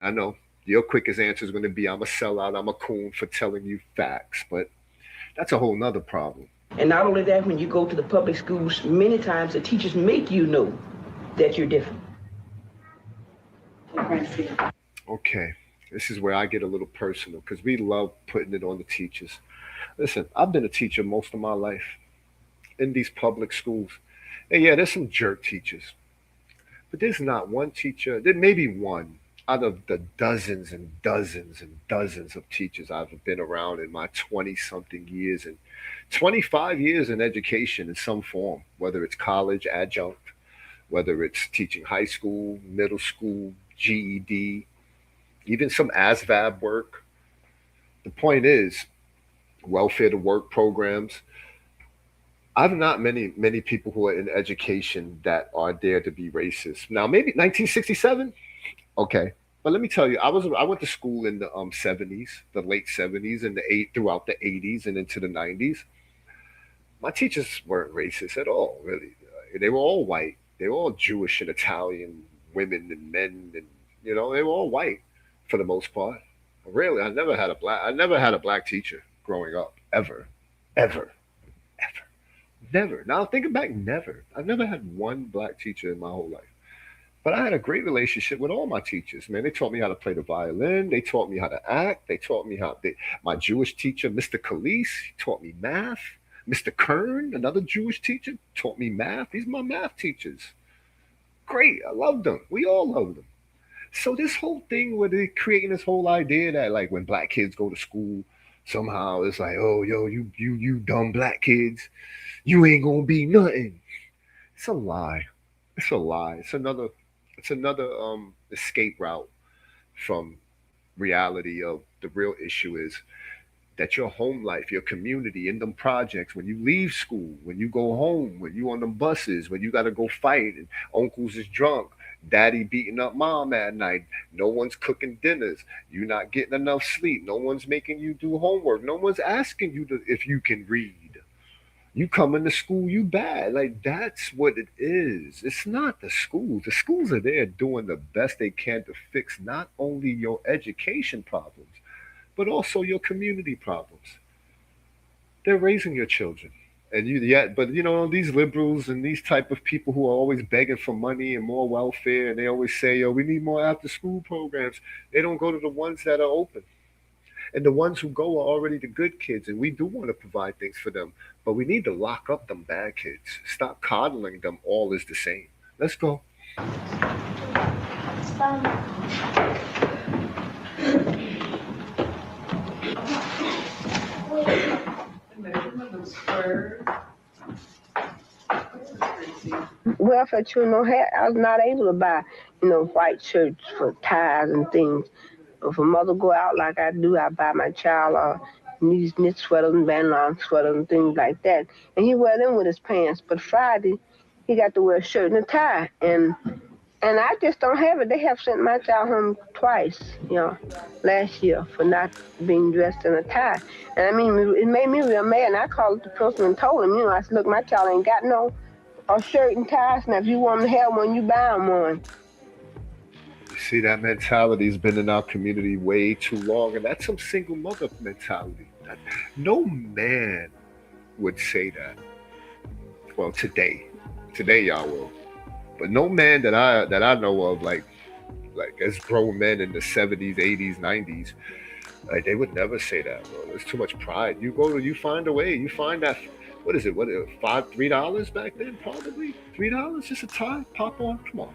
I know your quickest answer is going to be, I'm a sellout, I'm a coon for telling you facts, but that's a whole nother problem. And not only that, when you go to the public schools, many times the teachers make you know that you're different. Okay, this is where I get a little personal because we love putting it on the teachers. Listen, I've been a teacher most of my life in these public schools. And yeah, there's some jerk teachers, but there's not one teacher, there may be one out of the dozens and dozens and dozens of teachers I've been around in my 20 something years and 25 years in education in some form, whether it's college, adjunct, whether it's teaching high school, middle school, GED, even some ASVAB work. The point is, welfare to work programs. I've not many people who are in education that are there to be racist. Now, maybe 1967, okay, but let me tell you, I went to school in the '70s, the late '70s, and the eight throughout the '80s and into the '90s. My teachers weren't racist at all, really. They were all white. They were all Jewish and Italian women and men, and they were all white for the most part. Really, I never had a black teacher growing up, ever, ever, ever, never. Now thinking back, never. I've never had one black teacher in my whole life. But I had a great relationship with all my teachers. Man, they taught me how to play the violin. They taught me how to act. They taught me how. My Jewish teacher, Mr. Khalees, taught me math. Mr. Kern, another Jewish teacher, taught me math. These are my math teachers. Great, I loved them. We all loved them. So this whole thing where they're creating this whole idea that like when black kids go to school, somehow it's like, oh yo, you dumb black kids, you ain't gonna be nothing. It's a lie. It's a lie. It's another escape route from reality of the real issue is that your home life, your community, in them projects, when you leave school, when you go home, when you on them buses, when you gotta go fight and uncles is drunk, daddy beating up mom at night, no one's cooking dinners, you not getting enough sleep, no one's making you do homework, no one's asking you to, if you can read. You come into school, you bad. Like that's what it is. It's not the schools. The schools are there doing the best they can to fix not only your education problems, but also your community problems. They're raising your children. And but these liberals and these type of people who are always begging for money and more welfare, and they always say, "Yo, we need more after school programs." They don't go to the ones that are open, and the ones who go are already the good kids, and we do want to provide things for them, but we need to lock up them bad kids. Stop coddling them. All is the same. Let's go. Welfare children don't have, I was not able to buy, white shirts for ties and things. If a mother go out like I do, I buy my child these knit sweaters and bandana sweaters and things like that. And he wear them with his pants. But Friday, he got to wear a shirt and a tie. And I just don't have it. They have sent my child home twice, last year for not being dressed in a tie. And I mean, it made me real mad. And I called the person and told him, I said, look, my child ain't got no shirt and ties. Now, if you want to have one, you buy him one. See, that mentality's been in our community way too long, and that's some single mother mentality. No man would say that. Well, today y'all will, but no man that I know of, like as grown men in the '70s, '80s, '90s, like they would never say that, bro. There's too much pride. You find a way. You find that. What is it? $3 back then? Probably $3, just a tie, pop on. Come on.